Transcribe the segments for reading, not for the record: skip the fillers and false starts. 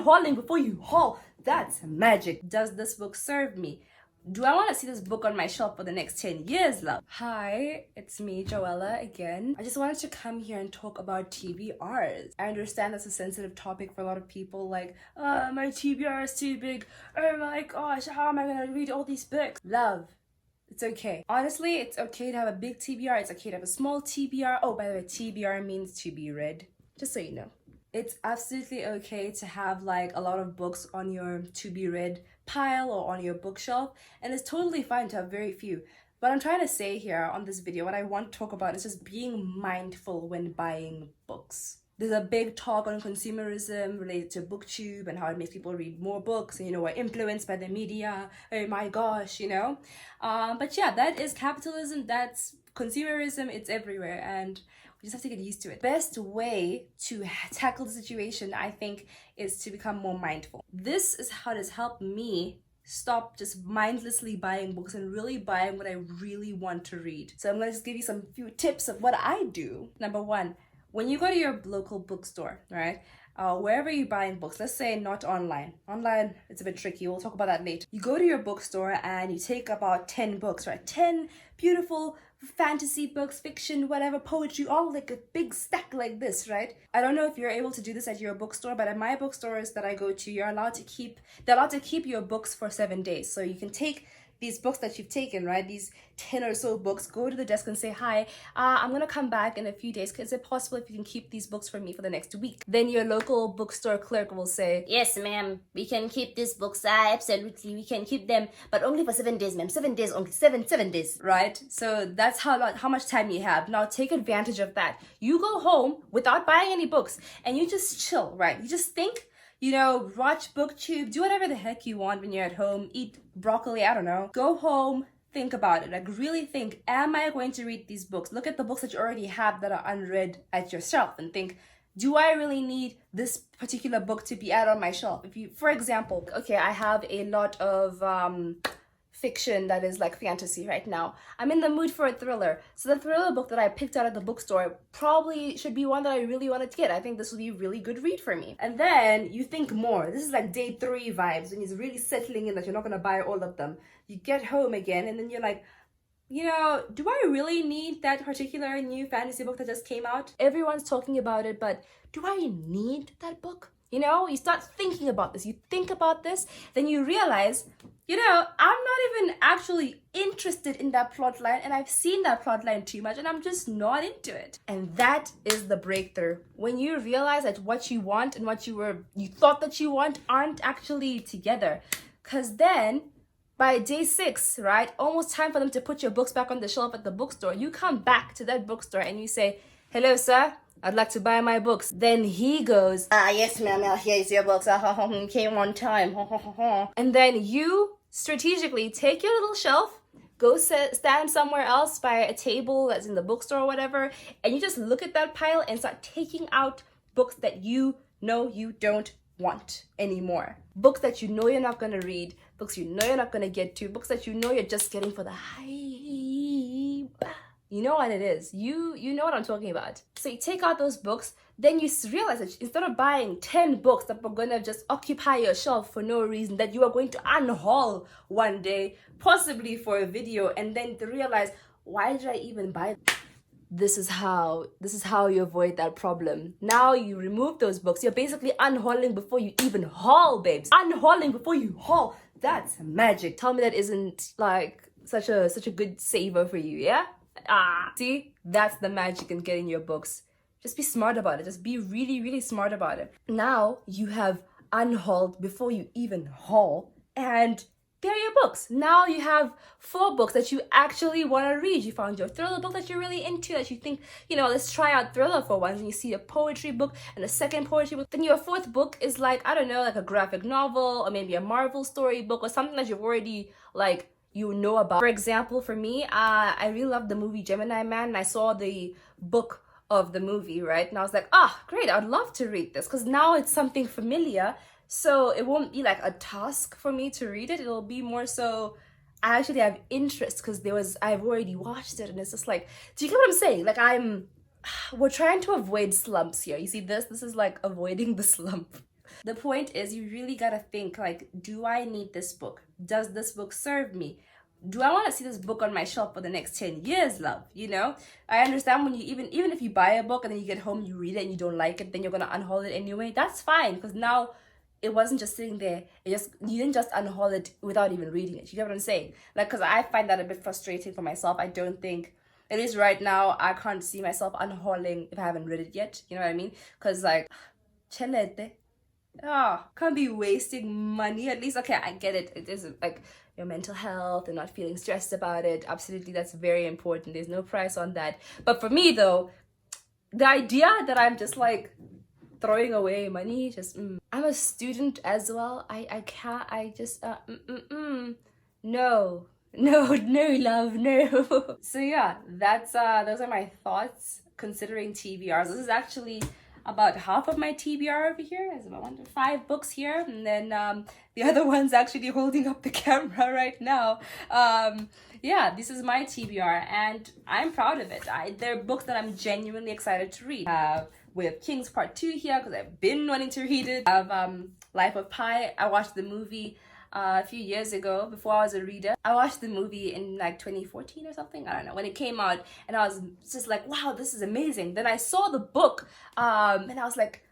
unhauling before you haul. That's magic. Does this book serve me? Do I want to see this book on my shelf for the next 10 years, love? Hi, it's me, Joella, again. I just wanted to come here and talk about TBRs. I understand that's a sensitive topic for a lot of people, like, my TBR is too big. Oh my gosh, how am I gonna read all these books? Love, it's okay. Honestly, it's okay to have a big TBR. It's okay to have a small TBR. Oh, by the way, TBR means to be read, just so you know. It's absolutely okay to have like a lot of books on your to be read pile or on your bookshelf, and it's totally fine to have very few. What I'm trying to say here on this video, what I want to talk about is just being mindful when buying books. There's a big talk on consumerism related to Booktube and how it makes people read more books and, you know, are influenced by the media. Oh my gosh, you know. But yeah, that is capitalism, that's consumerism, it's everywhere, and we just have to get used to it. Best way to tackle the situation, I think, is to become more mindful. This is how it has helped me stop just mindlessly buying books and really buying what I really want to read. So I'm gonna just give you some few tips of what I do. Number one, when you go to your local bookstore, right? Wherever you're buying books, let's say not online. Online, it's a bit tricky. We'll talk about that later. You go to your bookstore and you take about 10 books, right? 10 beautiful fantasy books, fiction, whatever, poetry, all like a big stack like this, right? I don't know if you're able to do this at your bookstore, but at my bookstores that I go to, they're allowed to keep your books for 7 days. So you can take these books that you've taken, right? These 10 or so books, go to the desk and say, hi, I'm gonna come back in a few days. Is it possible if you can keep these books for me for the next week? Then your local bookstore clerk will say, yes, ma'am, we can keep these books. Absolutely, we can keep them, but only for 7 days, ma'am. 7 days only, seven days, right? So that's how much time you have. Now take advantage of that. You go home without buying any books and you just chill, right? You just think, you know, watch Booktube, do whatever the heck you want when you're at home, eat broccoli, I don't know. Go home, think about it. Like really think, am I going to read these books? Look at the books that you already have that are unread at your shelf and think, do I really need this particular book to be out on my shelf? If you, for example, okay, I have a lot of fiction that is like fantasy right now. I'm in the mood for a thriller. So the thriller book that I picked out at the bookstore probably should be one that I really wanted to get. I think this would be a really good read for me. And then you think more. This is like day 3 vibes when you're really settling in that you're not going to buy all of them. You get home again and then you're like, you know, do I really need that particular new fantasy book that just came out? Everyone's talking about it, but do I need that book? You know, you start thinking about this. You think about this, then you realize, you know, I'm not even actually interested in that plot line, and I've seen that plot line too much and I'm just not into it. And that is the breakthrough. When you realize that what you want and what you thought that you want aren't actually together. Because then by day 6, right, almost time for them to put your books back on the shelf at the bookstore, you come back to that bookstore and you say, hello, sir, I'd like to buy my books. Then he goes, yes, ma'am, here's your books. Came on time. And then you strategically take your little shelf, go stand somewhere else by a table that's in the bookstore or whatever, and you just look at that pile and start taking out books that you know you don't want anymore. Books that you know you're not going to read, books you know you're not going to get to, books that you know you're just getting for the hype. You know what it is. You know what I'm talking about. So you take out those books, then you realize that instead of buying 10 books that were gonna just occupy your shelf for no reason, that you are going to unhaul one day, possibly for a video, and then to realize, why did I even buy them? This is how you avoid that problem. Now you remove those books. You're basically unhauling before you even haul, babes. Unhauling before you haul. That's magic. Tell me that isn't like such a good saver for you, yeah? See, that's the magic in getting your books. Just be smart about it. Just be really, really smart about it. Now you have unhauled before you even haul, and there are your books. Now you have 4 books that you actually want to read. You found your thriller book that you're really into, that you think, you know, let's try out thriller for once, and you see a poetry book and a second poetry book. Then your 4th book is like, I don't know, like a graphic novel or maybe a Marvel story book or something that you've already like you know about. For example, for me, I really love the movie Gemini Man, and I saw the book of the movie, right? And I was like, great, I'd love to read this, because now it's something familiar, so it won't be like a task for me to read it. It'll be more so I actually have interest because I've already watched it, and it's just like, do you get what I'm saying? Like we're trying to avoid slumps here. You see this is like avoiding the slump. The point is, you really gotta think, like, do I need this book? Does this book serve me? Do I want to see this book on my shelf for the next 10 years, love? You know, I understand when you even if you buy a book and then you get home, you read it and you don't like it, then you're gonna unhaul it anyway. That's fine, because now it wasn't just sitting there. You didn't just unhaul it without even reading it. You get what I'm saying? Like, because I find that a bit frustrating for myself. I don't think, at least right now, I can't see myself unhauling if I haven't read it yet. You know what I mean? Because like, chelete. Oh, can't be wasting money. At least, okay, I get it. It is like your mental health and not feeling stressed about it. Absolutely, that's very important. There's no price on that. But for me though, the idea that I'm just like throwing away money, just I'm a student as well. I can't. I just no. No, no, love, no. So yeah, that's those are my thoughts considering TBRs. This is actually about half of my TBR over here. There's about 1 to 5 books here, and then the other one's actually holding up the camera right now. Yeah, this is my TBR, and I'm proud of it. They're books that I'm genuinely excited to read. We have King's Part 2 here because I've been wanting to read it. I have Life of Pi. I watched the movie a few years ago before I was a reader. I watched the movie in like 2014 or something. I don't know, when it came out, and I was just like, wow, this is amazing. Then I saw the book and I was like,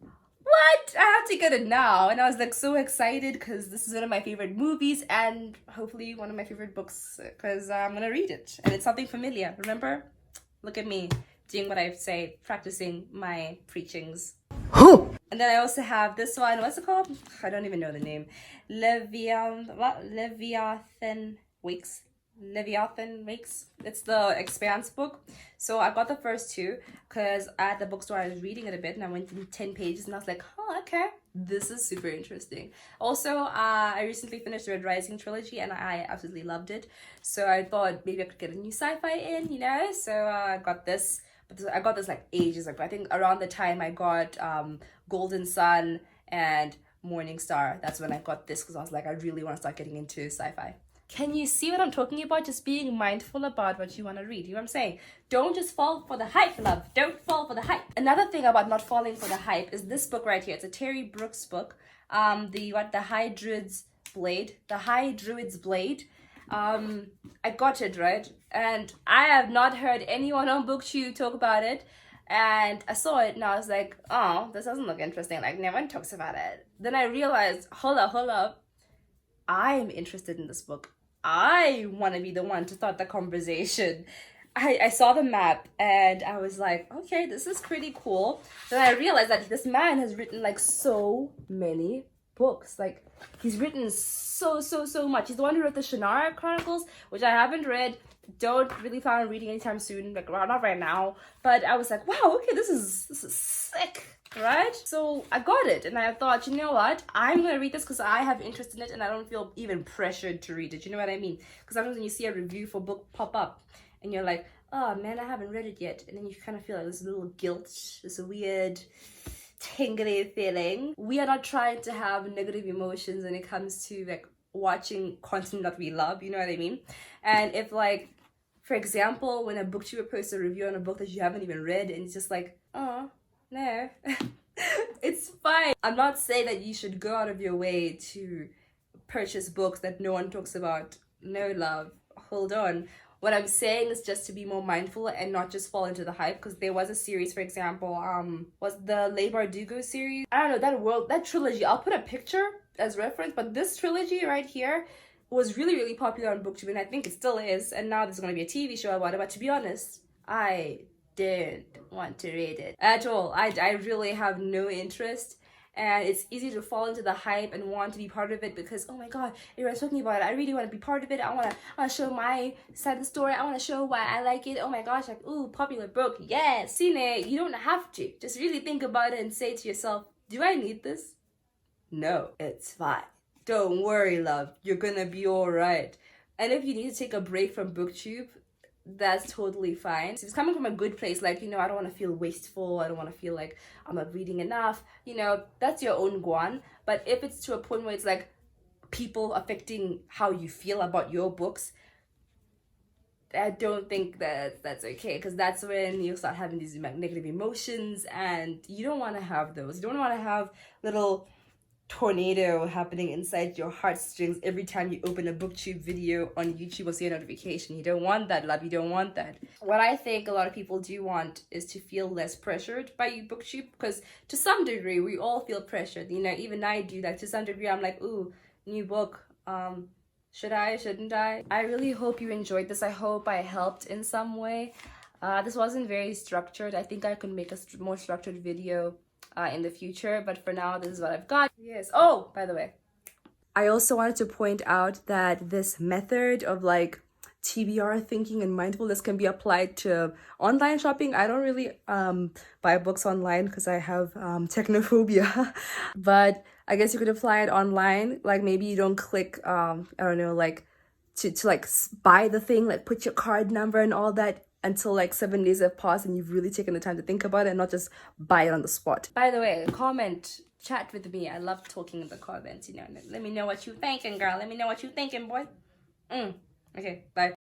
what? I have to get it now. And I was like so excited because this is one of my favorite movies and hopefully one of my favorite books because I'm gonna read it. And it's something familiar. Remember? Look at me doing what I say, practicing my preachings. And then I also have this one. What's it called? I don't even know the name. Leviathan Wakes. It's the Expanse book. So I got the first 2 because at the bookstore I was reading it a bit and I went through 10 pages and I was like, oh, okay, this is super interesting. Also, I recently finished the Red Rising trilogy and I absolutely loved it. So I thought maybe I could get a new sci-fi in, you know? So I got this. But I got this like ages ago. I think around the time I got Golden Sun and Morning Star. That's when I got this because I was like, I really want to start getting into sci-fi. Can you see what I'm talking about? Just being mindful about what you want to read. You know what I'm saying? Don't just fall for the hype, love. Don't fall for the hype. Another thing about not falling for the hype is this book right here. It's a Terry Brooks book. The Hydrants Blade. The Hydrants Blade. I got it, right? And I have not heard anyone on Booktube talk about it. And I saw it and I was like, oh, this doesn't look interesting. Like, no one talks about it. Then I realized, hold up. I'm interested in this book. I want to be the one to start the conversation. I saw the map and I was like, okay, this is pretty cool. Then I realized that this man has written like so many books. Like, he's written so much. He's the one who wrote the Shannara Chronicles, which I haven't read. Don't really plan on reading anytime soon, like not right now. But I was like, wow, okay, this is sick, right? So I got it and I thought, you know what? I'm gonna read this because I have interest in it and I don't feel even pressured to read it. You know what I mean? Because sometimes when you see a review for a book pop up and you're like, oh man, I haven't read it yet. And then you kind of feel like this little guilt, this weird tingly feeling. We are not trying to have negative emotions when it comes to like watching content that we love, you know what I mean? And if like, for example, when a booktuber posts a review on a book that you haven't even read and it's just like, oh, no, it's fine. I'm not saying that you should go out of your way to purchase books that no one talks about. No, love, hold on. What I'm saying is just to be more mindful and not just fall into the hype, because there was a series, for example, was the Le Bardugo series. I don't know, that trilogy, I'll put a picture as reference, but this trilogy right here was really popular on Booktube, and I think it still is, and now there's going to be a TV show about it, but to be honest, I didn't want to read it at all. I really have no interest. And it's easy to fall into the hype and want to be part of it because, oh my god, everyone's talking about it. I really want to be part of it. I want to show my side of the story. I want to show why I like it. Oh my gosh, like, ooh, popular book. Yes. Cine, you don't have to. Just really think about it and say to yourself, do I need this? No, it's fine. Don't worry, love. You're gonna be alright. And if you need to take a break from Booktube, that's totally fine. So it's coming from a good place, like, you know, I don't want to feel wasteful, I don't want to feel like I'm not reading enough, you know, that's your own guan. But if it's to a point where it's like people affecting how you feel about your books, I don't think that that's okay, because that's when you start having these negative emotions, and you don't want to have those. You don't want to have little tornado happening inside your heartstrings every time you open a booktube video on YouTube or see a notification. You don't want that, love. You don't want that. What I think a lot of people do want is to feel less pressured by booktube, because to some degree we all feel pressured. You know, even I do that to some degree. I'm like, ooh, new book. Should I? Shouldn't I? I really hope you enjoyed this. I hope I helped in some way. This wasn't very structured. I think I could make a more structured video in the future, but for now this is what I've got. Yes. Oh, by the way, I also wanted to point out that this method of like TBR thinking and mindfulness can be applied to online shopping. I don't really buy books online because I have technophobia, but I guess you could apply it online. Like maybe you don't click I don't know, like to like buy the thing, like put your card number and all that until like 7 days have passed and you've really taken the time to think about it and not just buy it on the spot. By the way, comment, chat with me. I love talking in the comments, you know. Let me know what you thinking, girl. Let me know what you thinking, boy. Okay, bye.